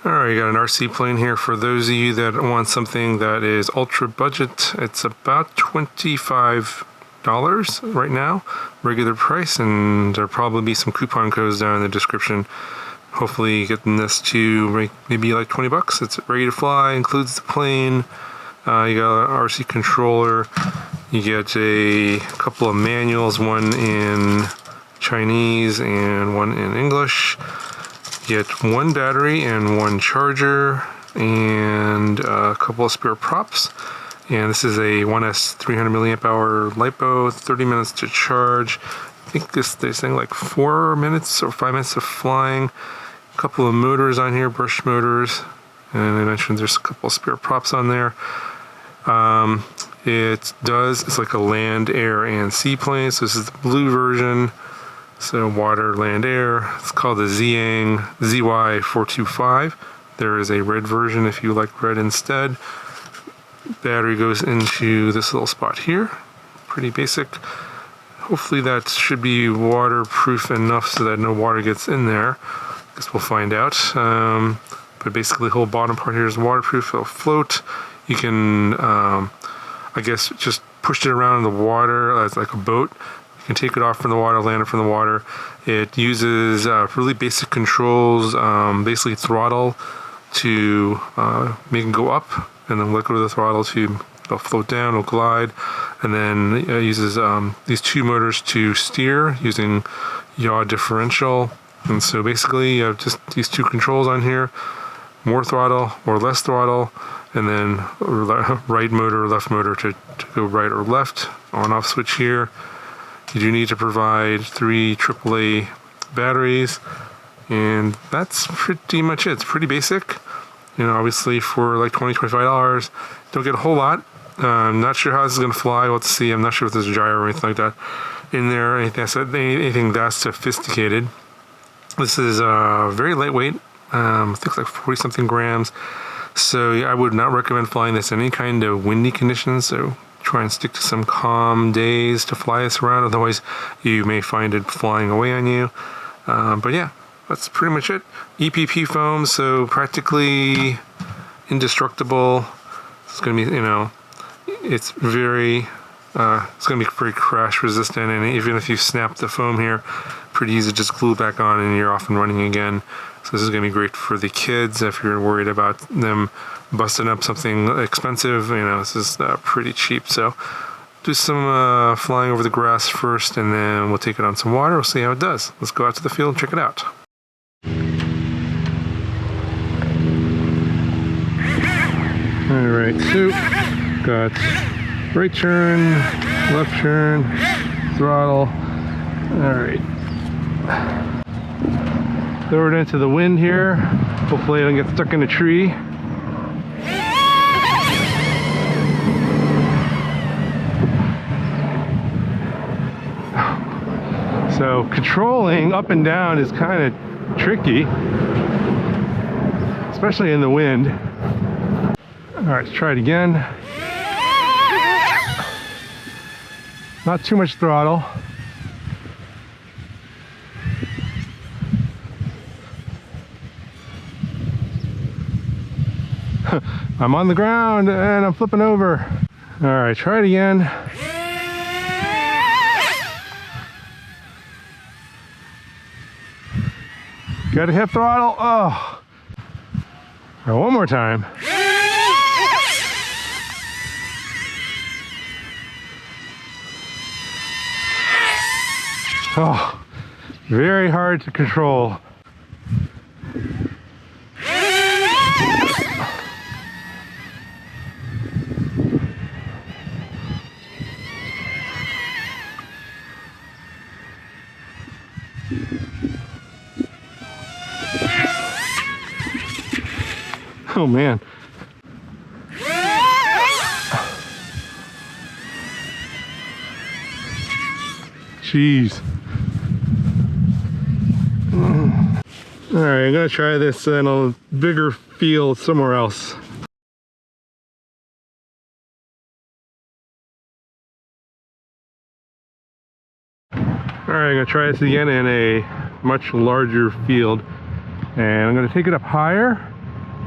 Alright, you got an RC plane here for those of you that want something that is ultra budget. It's about $25 right now, regular price, and there'll probably be some coupon codes down in the description. Hopefully getting this to maybe like 20 bucks. It's ready to fly, includes the plane. You got an RC controller. You get a couple of manuals, one in Chinese and one in English. You get one battery and one charger and a couple of spare props. And this is a 1S 300 milliamp hour LiPo, 30 minutes to charge. I think they're saying like 4 minutes or 5 minutes of flying. A couple of motors on here, brush motors. And I mentioned there's a couple of spare props on there. It's like a land, air, and seaplane. So this is the blue version. So water, land, air. It's called the Ziyang ZY425. There is a red version if you like red instead. Battery goes into this little spot here. Pretty basic. Hopefully that should be waterproof enough so that no water gets in there. I guess we'll find out. But basically the whole bottom part here is waterproof. It'll float. You can, I guess, just push it around in the water as like a boat. You can take it off from the water, land it from the water. It uses really basic controls, basically throttle to make it go up, and then let go of the throttle to float down or glide. And then it uses these two motors to steer using yaw differential. And so basically you have just these two controls on here, more throttle or less throttle, and then right motor or left motor to go right or left, on off switch here. You do need to provide 3 AAA batteries, and that's pretty much it. It's pretty basic. You know, obviously for like $20–25, don't get a whole lot. I'm not sure how this is going to fly. We'll have to see. I'm not sure if there's a gyro or anything like that in there, anything that sophisticated. This is very lightweight. I think it's like 40-something grams. So yeah, I would not recommend flying this in any kind of windy conditions. So try and stick to some calm days to fly this around. Otherwise, you may find it flying away on you. But yeah, that's pretty much it. EPP foam, so practically indestructible. It's going to be, you know, it's very, it's going to be pretty crash resistant. And even if you snap the foam here, pretty easy to just glue it back on and you're off and running again. So this is going to be great for the kids if you're worried about them busting up something expensive. You know, this is pretty cheap. So do some flying over the grass first, and then we'll take it on some water. We'll see how it does. Let's go out to the field and check it out. All right, so got right turn, left turn, throttle. All right. Throw it into the wind here. Hopefully I don't get stuck in a tree. So controlling up and down is kind of tricky, especially in the wind. All right, let's try it again. Not too much throttle. I'm on the ground and I'm flipping over. All right, try it again. Gotta hit throttle. Oh. All right, one more time. Oh, very hard to control. Oh man. Jeez. All right, I'm gonna try this in a bigger field somewhere else. All right, I'm gonna try this again in a much larger field, and I'm gonna take it up higher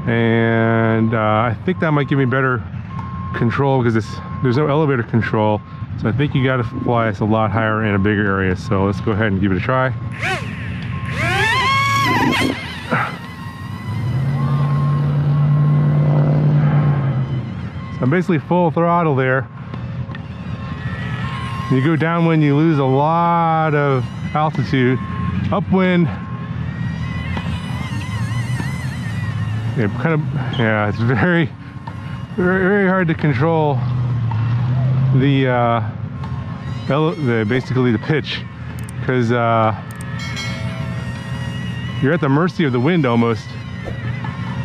and I think that might give me better control because there's no elevator control. So I think you got to fly us a lot higher in a bigger area. So let's go ahead and give it a try. So I'm basically full throttle there. You go downwind, you lose a lot of altitude. Upwind, yeah, it's very, very hard to control basically the pitch, because you're at the mercy of the wind almost,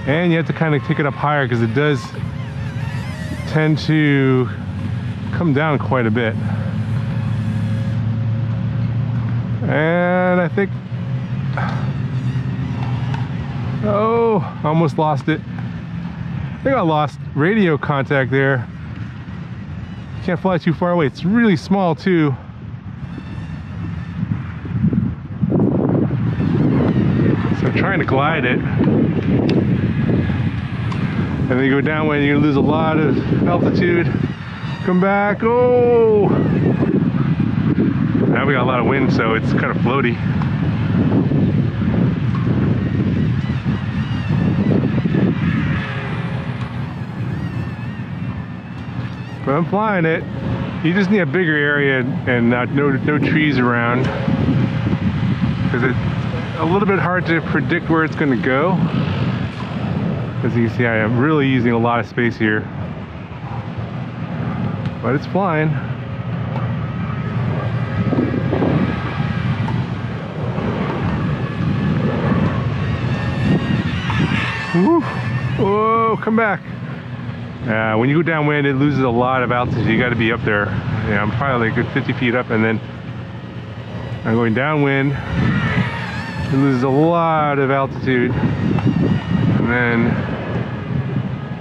and you have to kind of take it up higher because it does tend to come down quite a bit. And I think, oh, almost lost it. I think I lost radio contact there. Can't fly too far away. It's really small too. So I'm trying to glide it. And then you go downwind, you lose a lot of altitude. Come back, oh! Now we got a lot of wind, so it's kind of floaty. But I'm flying it. You just need a bigger area and no trees around, because it's a little bit hard to predict where it's going to go. As you can see, I am really using a lot of space here, but it's flying. Woo. Whoa, come back. When you go downwind, it loses a lot of altitude. You got to be up there. Yeah, I'm probably like a good 50 feet up, and then I'm going downwind. It loses a lot of altitude, and then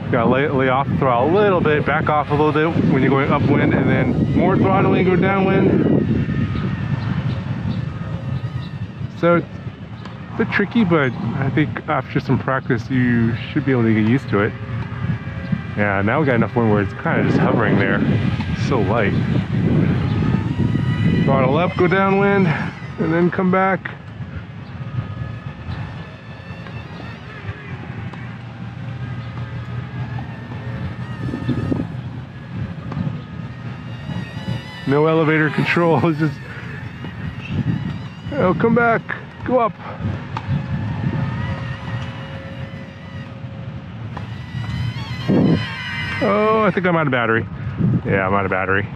you got to lay off the throttle a little bit, back off a little bit when you're going upwind, and then more throttle when you go downwind. So it's a bit tricky, but I think after some practice, you should be able to get used to it. Yeah, now we got enough wind where it's kind of just hovering there. It's so light. Throttle up, go downwind, and then come back. No elevator control, it's just, oh, come back, go up. Oh, I think I'm out of battery. Yeah, I'm out of battery.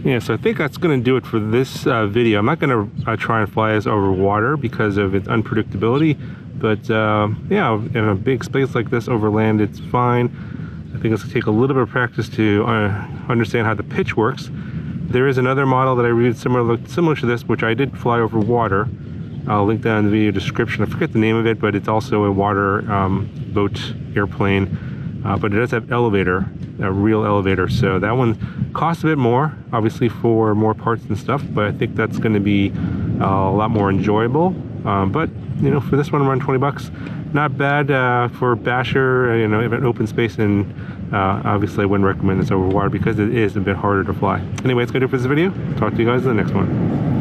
Yeah, so I think that's going to do it for this video. I'm not going to try and fly this over water because of its unpredictability. But yeah, in a big space like this over land, it's fine. I think it's going to take a little bit of practice to understand how the pitch works. There is another model that I reviewed similar to this, which I did fly over water. I'll link that in the video description. I forget the name of it, but it's also a water boat airplane. But it does have elevator, a real elevator. So that one costs a bit more, obviously, for more parts and stuff. But I think that's going to be a lot more enjoyable. But you know, for this one, around 20 bucks, not bad for basher. You know, if an open space, and obviously I wouldn't recommend this over water because it is a bit harder to fly. Anyway, it's going to do it for this video. Talk to you guys in the next one.